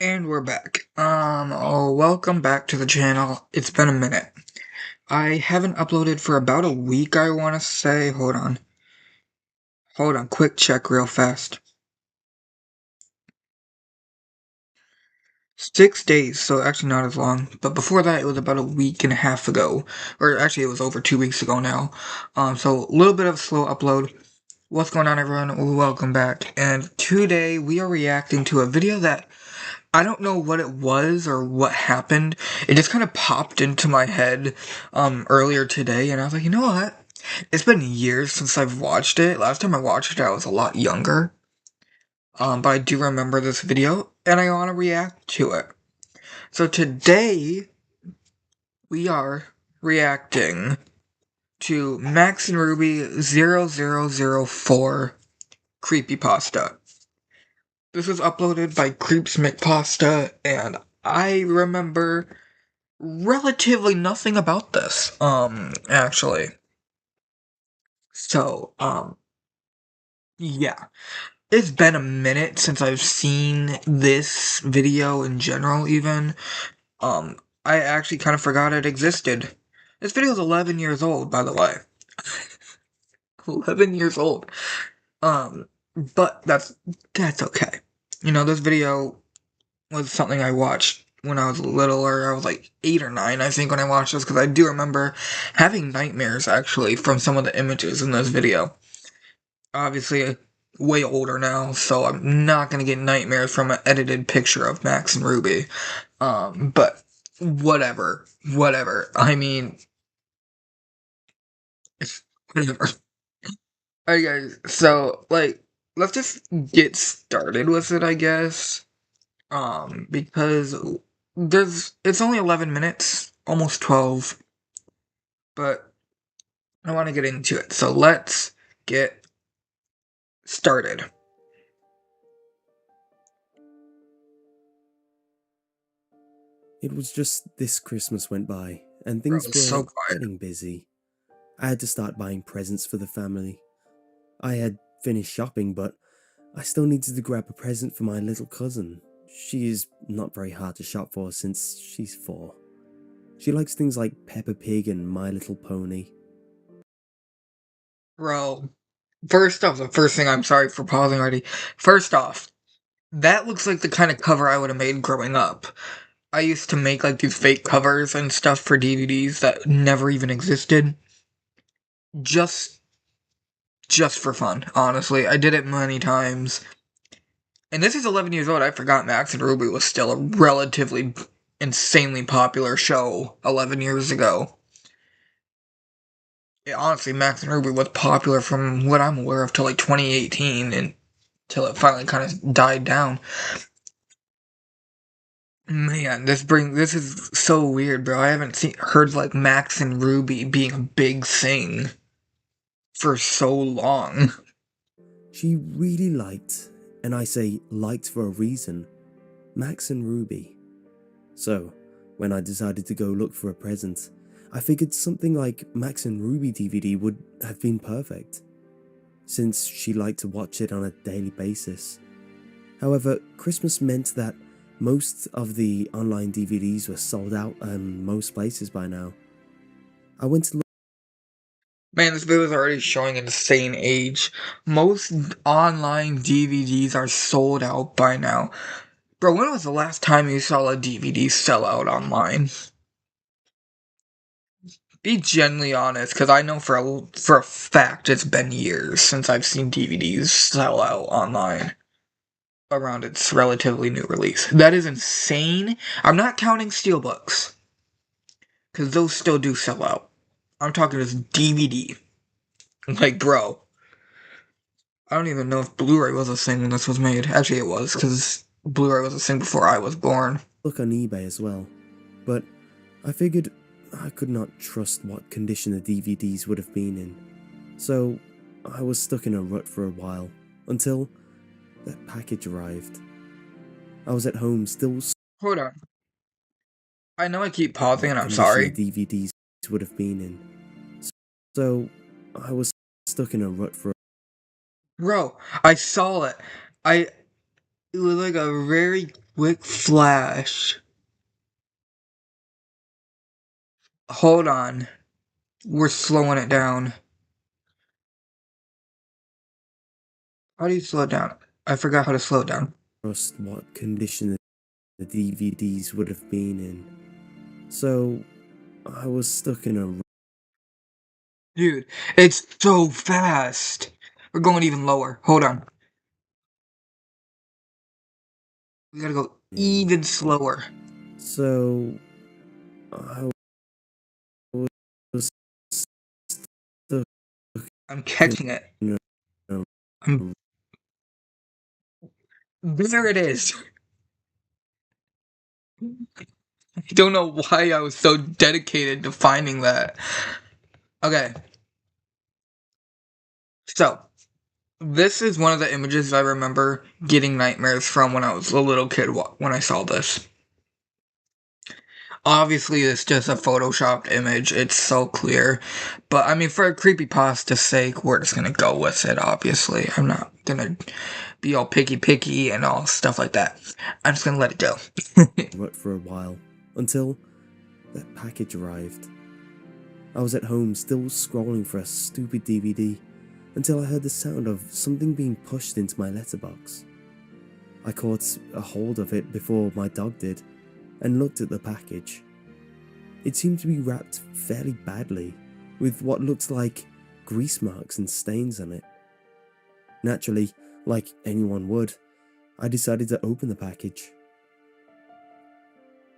And we're back. Welcome back to the channel. It's been a minute. I haven't uploaded for about a week, I want to say. Hold on. Quick check real fast. 6 days, so actually not as long. But before that, it was about a week and a half ago. Or actually, it was over 2 weeks ago now. So a little bit of a slow upload. What's going on, everyone? Welcome back. And today, we are reacting to a video that I don't know what it was or what happened. It just kind of popped into my head earlier today, and I was like, you know what? It's been years since I've watched it. Last time I watched it, I was a lot younger. But I do remember this video, and I want to react to it. So today, we are reacting to Max and Ruby 0004 creepypasta. This was uploaded by creepypasta, and I remember relatively nothing about this, actually. So, yeah. It's been a minute since I've seen this video in general, even. I actually kind of forgot it existed. This video is 11 years old, by the way. 11 years old. But that's okay. You know, this video was something I watched when I was little, or I was like 8 or 9, I think, when I watched this, because I do remember having nightmares, actually, from some of the images in this video. Obviously, way older now, so I'm not gonna get nightmares from an edited picture of Max and Ruby. But whatever. I mean, whatever. Alright, guys, so, like, let's just get started with it, I guess. Because it's only 11 minutes, almost 12, but I want to get into it. So let's get started. It was just this Christmas went by, and Bro, things it's so were quiet. getting busy. I had to start buying presents for the family. I had finished shopping, but I still needed to grab a present for my little cousin. She is not very hard to shop for since she's 4. She likes things like Peppa Pig and My Little Pony. Bro, first off, the first thing, I'm sorry for pausing already. First off, that looks like the kind of cover I would have made growing up. I used to make like these fake covers and stuff for DVDs that never even existed. Just just for fun, honestly. I did it many times. And this is 11 years old. I forgot Max and Ruby was still a relatively insanely popular show 11 years ago. Yeah, honestly, Max and Ruby was popular from what I'm aware of till like 2018 until it finally kind of died down. Man, this is so weird, bro. I haven't heard like Max and Ruby being a big thing for so long. She really liked, and I say liked for a reason, Max and Ruby. So, when I decided to go look for a present, I figured something like Max and Ruby DVD would have been perfect, since she liked to watch it on a daily basis. However, Christmas meant that most of the online DVDs were sold out in most places by now. I went to look. Man, this video is already showing an insane age. Most online DVDs are sold out by now. Bro, when was the last time you saw a DVD sell out online? Be genuinely honest, because I know for a fact it's been years since I've seen DVDs sell out online around its relatively new release. That is insane. I'm not counting steelbooks, because those still do sell out. I'm talking just DVD. Like, bro, I don't even know if Blu-ray was a thing when this was made. Actually, it was, because Blu-ray was a thing before I was born. Look on eBay as well, but I figured I could not trust what condition the DVDs would have been in, so I was stuck in a rut for a while, until that package arrived. I was at home still Hold on. I know I keep pausing what and I'm condition the sorry. DVDs would have been in, so I was stuck in a rut for. Bro, I saw it. It was like a very Quick flash. Hold on. We're slowing it down. How do you slow it down? I forgot how to slow it down. Trust what condition the DVDs would have been in. So I was stuck in a Dude, it's so fast. We're going even lower. Hold on. We gotta go running. even slower. So I was stuck I'm catching it. in a I'm there it is. I don't know why I was so dedicated to finding that. Okay, so this is one of the images I remember getting nightmares from when I was a little kid when I saw this. Obviously, it's just a photoshopped image. It's so clear. But, I mean, for a creepypasta's sake, we're just gonna go with it, obviously. I'm not gonna be all picky and all stuff like that. I'm just gonna let it go. rut for a while until that package arrived. I was at home still scrolling for a stupid DVD until I heard the sound of something being pushed into my letterbox. I caught a hold of it before my dog did and looked at the package. It seemed to be wrapped fairly badly, with what looked like grease marks and stains on it. Naturally, like anyone would, I decided to open the package.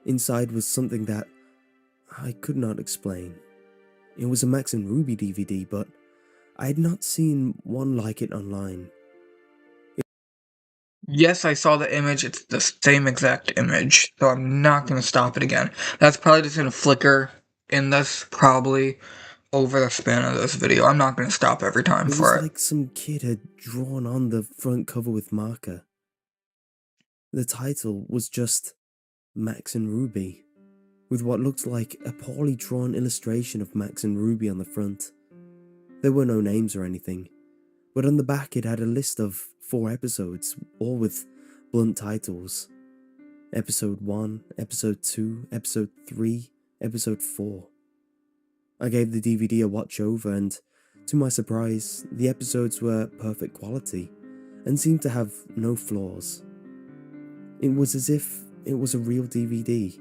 Inside was something that I could not explain. It was a Max and Ruby DVD, but I had not seen one like it online. Yes, I saw the image. It's the same exact image. So I'm not gonna stop it again. That's probably just gonna flicker in this, probably, over the span of this video. I'm not gonna stop every time It was for it. like some kid had drawn on the front cover with marker. The title was just Max and Ruby, with what looked like a poorly drawn illustration of Max and Ruby on the front. There were no names or anything, but on the back it had a list of 4 episodes, all with blunt titles. Episode 1, Episode 2, Episode 3, Episode 4. I gave the DVD a watch over, and to my surprise, the episodes were perfect quality and seemed to have no flaws. It was as if it was a real DVD,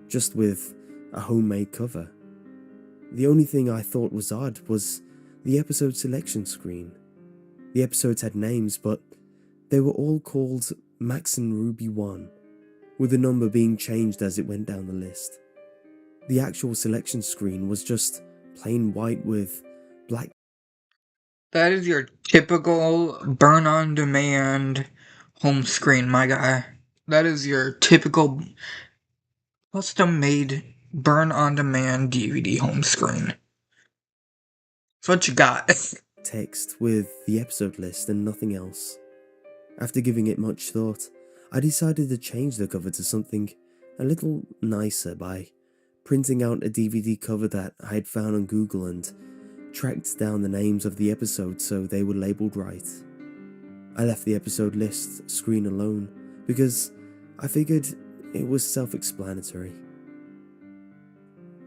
just with a homemade cover. The only thing I thought was odd was the episode selection screen. The episodes had names, but they were all called Max and Ruby 1, with the number being changed as it went down the list. The actual selection screen was just plain white with black That is your typical burn on demand home screen, my guy. That is your typical custom made burn on demand DVD home screen. That's what you got. text with the episode list and nothing else. After giving it much thought, I decided to change the cover to something a little nicer by printing out a DVD cover that I had found on Google and tracked down the names of the episodes so they were labelled right. I left the episode list screen alone because I figured it was self-explanatory.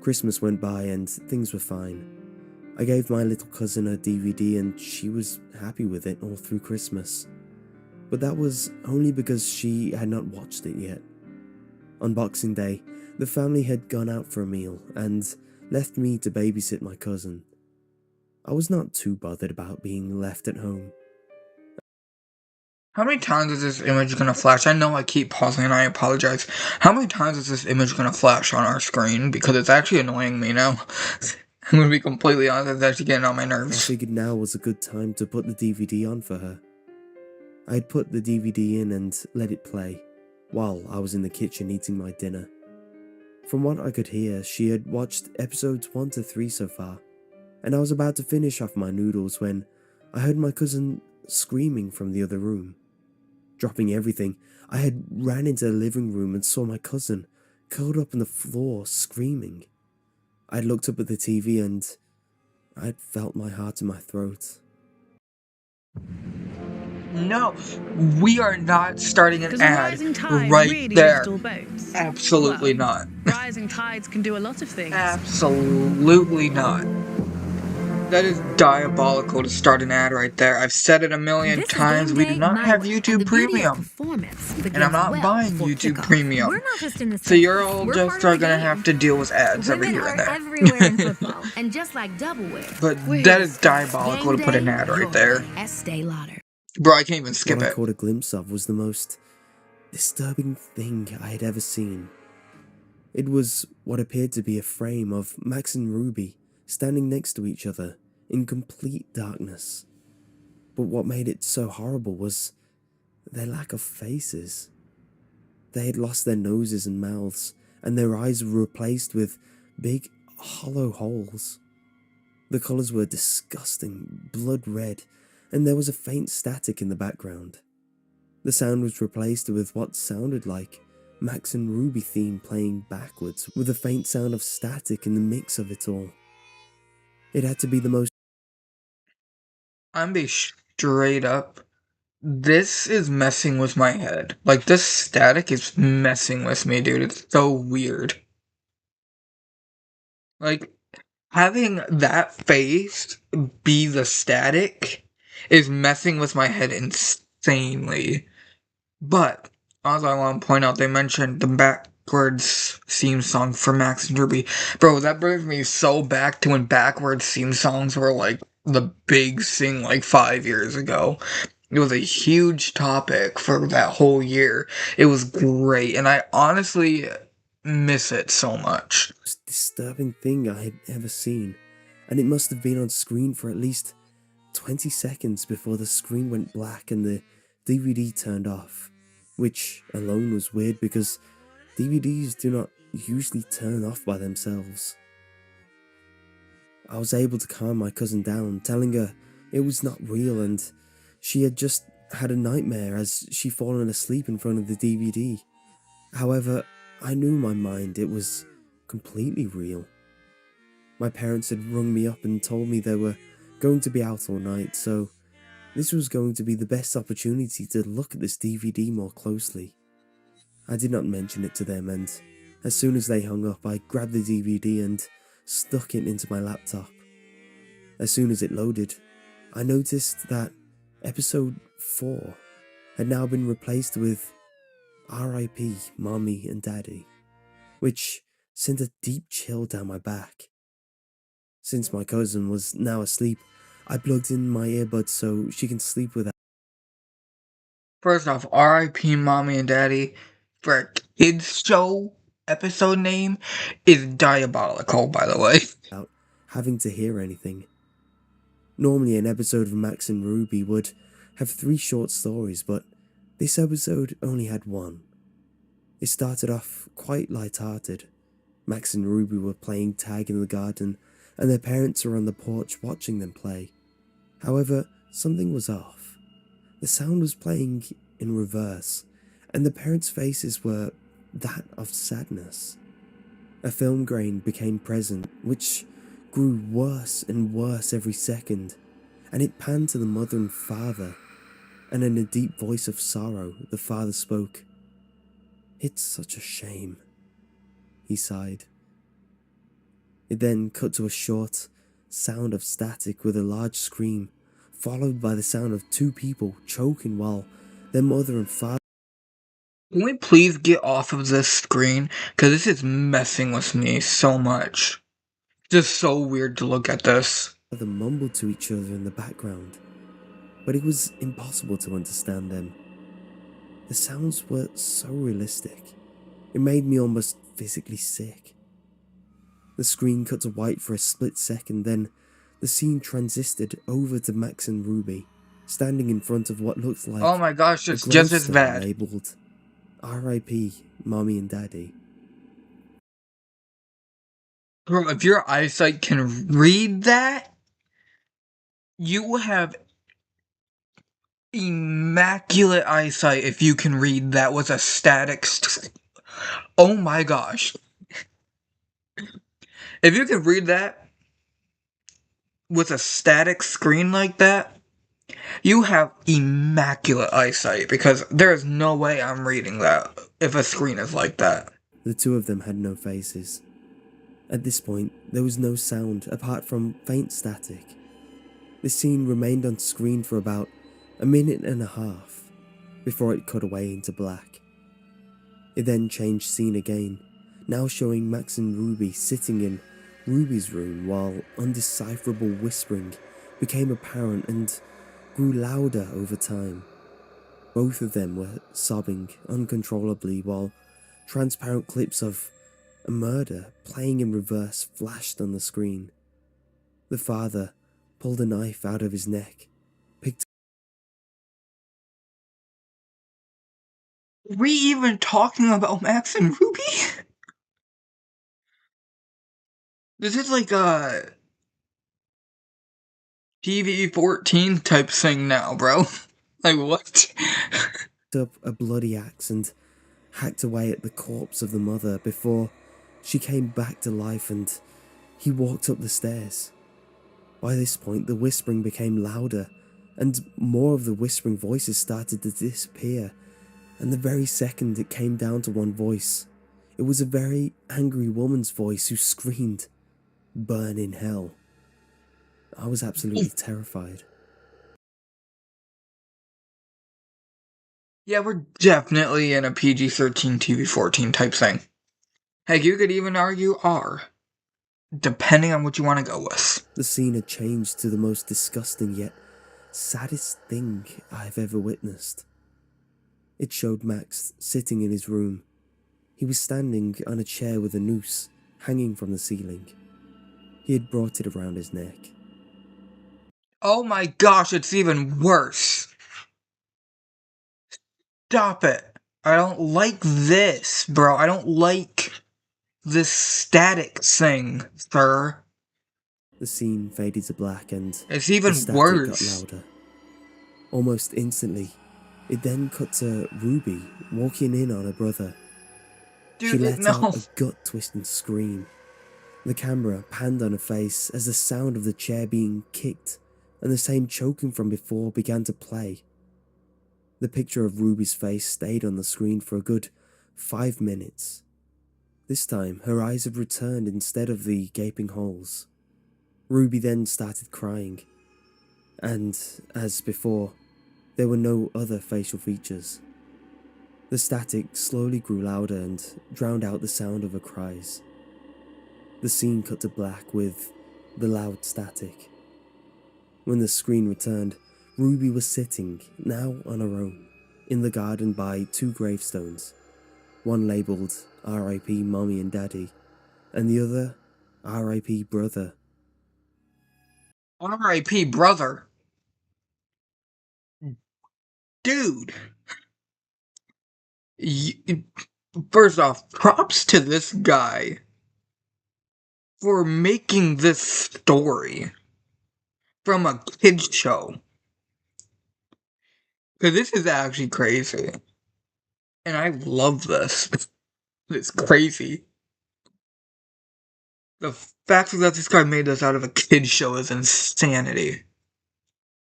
Christmas went by and things were fine. I gave my little cousin a DVD and she was happy with it all through Christmas. But that was only because she had not watched it yet. On Boxing Day, the family had gone out for a meal and left me to babysit my cousin. I was not too bothered about being left at home. How many times is this image gonna flash? I know I keep pausing and I apologize. How many times is this image gonna flash on our screen? Because it's actually annoying me now. I'm gonna be completely honest, it's actually getting on my I nerves. figured now was a good time to put the DVD on for her. I had put the DVD in and let it play, while I was in the kitchen eating my dinner. From what I could hear, she had watched episodes 1 to 3 so far, and I was about to finish off my noodles when I heard my cousin screaming from the other room. Dropping everything, I had ran into the living room and saw my cousin curled up on the floor screaming. I looked up at the TV and I felt my heart in my throat. No, we are not starting an Does a ad rising tide right really lift there. all boats? Absolutely Well, not. rising tides can do a lot of things. Absolutely not. That is diabolical to start an ad right there. I've said it a million This is game times. We do day, not my have way, and the YouTube beauty of Premium. performance And I'm begins not well buying before YouTube kickoff. We're Premium. not just in the So you're stands, all we're part just of are the gonna have game. to deal with ads every Women here and are there. everywhere in football, and just like doubleware, But We're here that to is stay. diabolical game to put an day, ad right your there. way. Estee Lauder. Bro, I can't even What skip I it. caught a glimpse of was the most disturbing thing I had ever seen. It was what appeared to be a frame of Max and Ruby standing next to each other in complete darkness. But what made it so horrible was their lack of faces. They had lost their noses and mouths, and their eyes were replaced with big, hollow holes. The colours were disgusting, blood red, and there was a faint static in the background. The sound was replaced with what sounded like Max and Ruby theme playing backwards, with a faint sound of static in the mix of it all. It had to be the most I'm be straight up. This is messing with my head. Like, this static is messing with me, dude. It's so weird. Like, having that face be the static is messing with my head insanely. But also, I want to point out they mentioned the backwards theme song for Max and Ruby. Bro, that brings me so back to when backwards theme songs were like the big thing like 5 years ago. It was a huge topic for that whole year. It was great, and I honestly miss it so much. disturbing thing I had ever seen, and it must have been on screen for at least 20 seconds before the screen went black and the DVD turned off, which alone was weird because DVDs do not usually turn off by themselves. I was able to calm my cousin down, telling her it was not real and she had just had a nightmare as she fallen asleep in front of the DVD. However, I knew in my mind it was completely real. My parents had rung me up and told me they were going to be out all night, so this was going to be the best opportunity to look at this DVD more closely. I did not mention it to them, and as soon as they hung up, I grabbed the DVD and stuck it into my laptop. As soon as it loaded, I noticed that episode 4 had now been replaced with RIP Mommy and Daddy, which sent a deep chill down my back. Since my cousin was now asleep, I plugged in my earbuds so she can sleep without First off, R.I.P. Mommy and Daddy for a kids show episode name is diabolical, by the way. having to hear anything. Normally, an episode of Max and Ruby would have 3 short stories, but this episode only had 1. It started off quite light-hearted. Max and Ruby were playing tag in the garden, and their parents were on the porch watching them play. However, something was off. The sound was playing in reverse, and the parents' faces were that of sadness. A film grain became present, which grew worse and worse every second, and it panned to the mother and father, and in a deep voice of sorrow, the father spoke. "It's such a shame," he sighed. It then cut to a short sound of static with a large scream, followed by the sound of 2 people choking while their mother and father Can we please get off of this screen? Because this is messing with me so much. Just so weird to look at this. mumbled to each other in the background, but it was impossible to understand them. The sounds were so realistic, it made me almost physically sick. The screen cut to white for a split second, then the scene transited over to Max and Ruby, standing in front of what looked like Oh my gosh, a it's just as gravestone bad. labelled RIP Mommy and Daddy. Bro, if your eyesight can read that, you have immaculate eyesight if you can read that with a static. Oh my gosh. If you can read that with a static screen like that, You have immaculate eyesight because there is no way I'm reading that if a screen is like that. The two of them had no faces. At this point, there was no sound apart from faint static. The scene remained on screen for about a minute and a half before it cut away into black. It then changed scene again, now showing Max and Ruby sitting in Ruby's room while undecipherable whispering became apparent and grew louder over time. Both of them were sobbing uncontrollably while transparent clips of a murder playing in reverse flashed on the screen. The father pulled a knife out of his neck, picked. Are we even talking about Max and Ruby? This is like a TV-14 type thing now, bro. Like, what? up a bloody axe and hacked away at the corpse of the mother before she came back to life and he walked up the stairs. By this point, the whispering became louder and more of the whispering voices started to disappear, and the very second it came down to one voice, it was a very angry woman's voice who screamed, "Burn in hell." I was absolutely terrified. Yeah, we're definitely in a PG-13 TV-14 type thing. Heck, you could even argue R, depending on what you want to go with. The scene had changed to the most disgusting yet saddest thing I've ever witnessed. It showed Max sitting in his room. He was standing on a chair with a noose hanging from the ceiling. He had brought it around his neck. Oh my gosh, it's even worse. Stop it. I don't like this, bro. I don't like this static thing, sir. The scene faded to black and It's the even static worse. got louder. Almost instantly, it then cut to Ruby walking in on her brother. She Dude, let no. out a gut-twisting scream. The camera panned on her face as the sound of the chair being kicked and the same choking from before began to play. The picture of Ruby's face stayed on the screen for a good 5 minutes. This time, her eyes had returned instead of the gaping holes. Ruby then started crying, and, as before, there were no other facial features. The static slowly grew louder and drowned out the sound of her cries. The scene cut to black with the loud static. When the screen returned, Ruby was sitting, now on her own, in the garden by 2 gravestones, one labelled R.I.P. Mommy and Daddy, and the other R.I.P. Brother. R.I.P. brother. Dude. First off, props to this guy for making this story from a kid's show. Because this is actually crazy. And I love this. It's crazy. The fact that this guy made this out of a kid's show is insanity.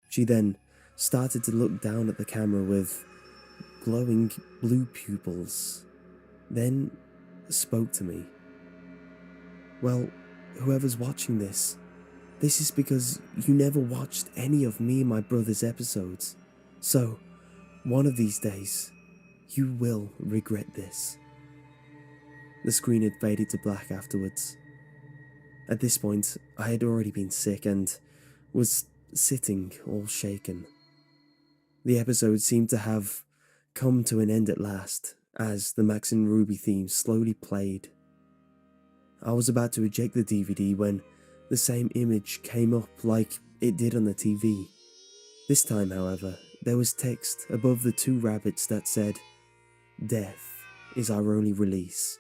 She then started to look down at the camera with glowing blue pupils, then spoke to me. "Well, whoever's watching this is because you never watched any of me and my brother's episodes. So, one of these days, you will regret this." The screen had faded to black afterwards. At this point, I had already been sick and was sitting all shaken. The episode seemed to have come to an end at last, as the Max and Ruby theme slowly played. I was about to eject the DVD when the same image came up like it did on the TV. This time, however, there was text above the 2 rabbits that said, "Death is our only release."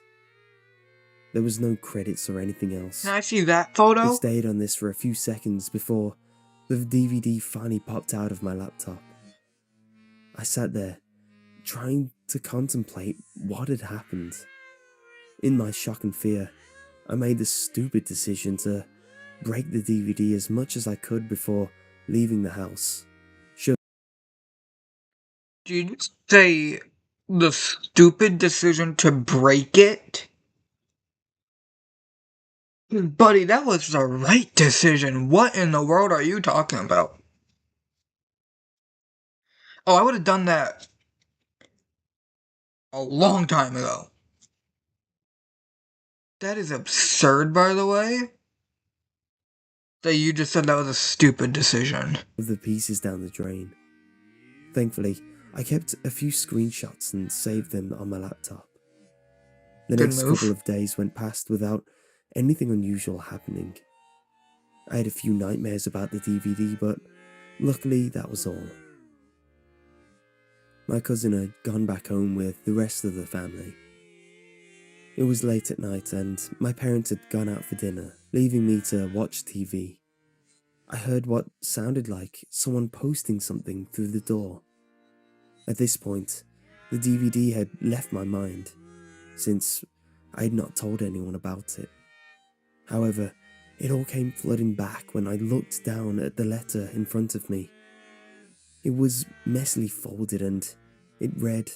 There was no credits or anything else. Can I see that photo? It stayed on this for a few seconds before the DVD finally popped out of my laptop. I sat there, trying to contemplate what had happened. In my shock and fear, I made the stupid decision to break the DVD as much as I could before leaving the house. Did you say the stupid decision to break it? Buddy, that was the right decision. What in the world are you talking about? Oh, I would have done that a long time ago. That is absurd, by the way. That you just said that was a stupid decision. Of the pieces down the drain. Thankfully, I kept a few screenshots and saved them on my laptop. The Good next move. couple of days went past without anything unusual happening. I had a few nightmares about the DVD, but luckily that was all. My cousin had gone back home with the rest of the family. It was late at night and my parents had gone out for dinner, leaving me to watch TV. I heard what sounded like someone posting something through the door. At this point, the DVD had left my mind, since I had not told anyone about it. However, it all came flooding back when I looked down at the letter in front of me. It was messily folded and it read,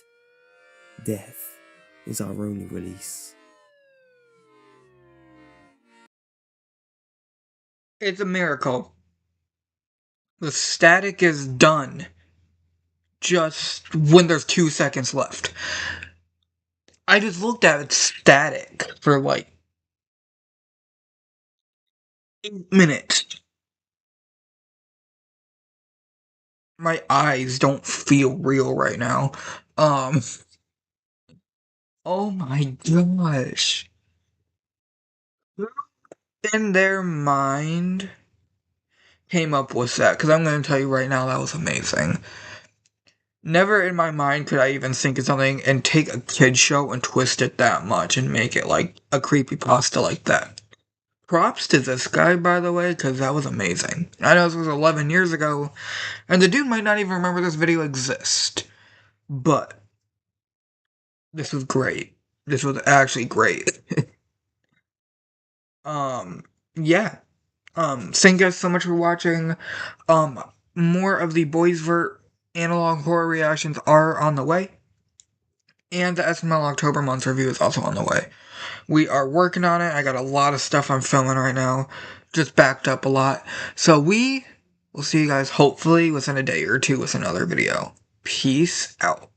"Death is our only release." It's a miracle. The static is done. Just when there's 2 seconds left. I just looked at it static for like 8 minutes. My eyes don't feel real right now. Um, oh my gosh. Who in their mind came up with that? Because I'm going to tell you right now, that was amazing. Never in my mind could I even think of something and take a kid show and twist it that much and make it like a creepypasta like that. Props to this guy, by the way, because that was amazing. I know this was 11 years ago, and the dude might not even remember this video exists. But this was great. This was actually great. um, yeah. Thank you guys so much for watching. More of the Boys Vert analog horror reactions are on the way. And the SML October month review is also on the way. We are working on it. I got a lot of stuff I'm filming right now. Just backed up a lot. So we will see you guys hopefully within a day or two with another video. Peace out.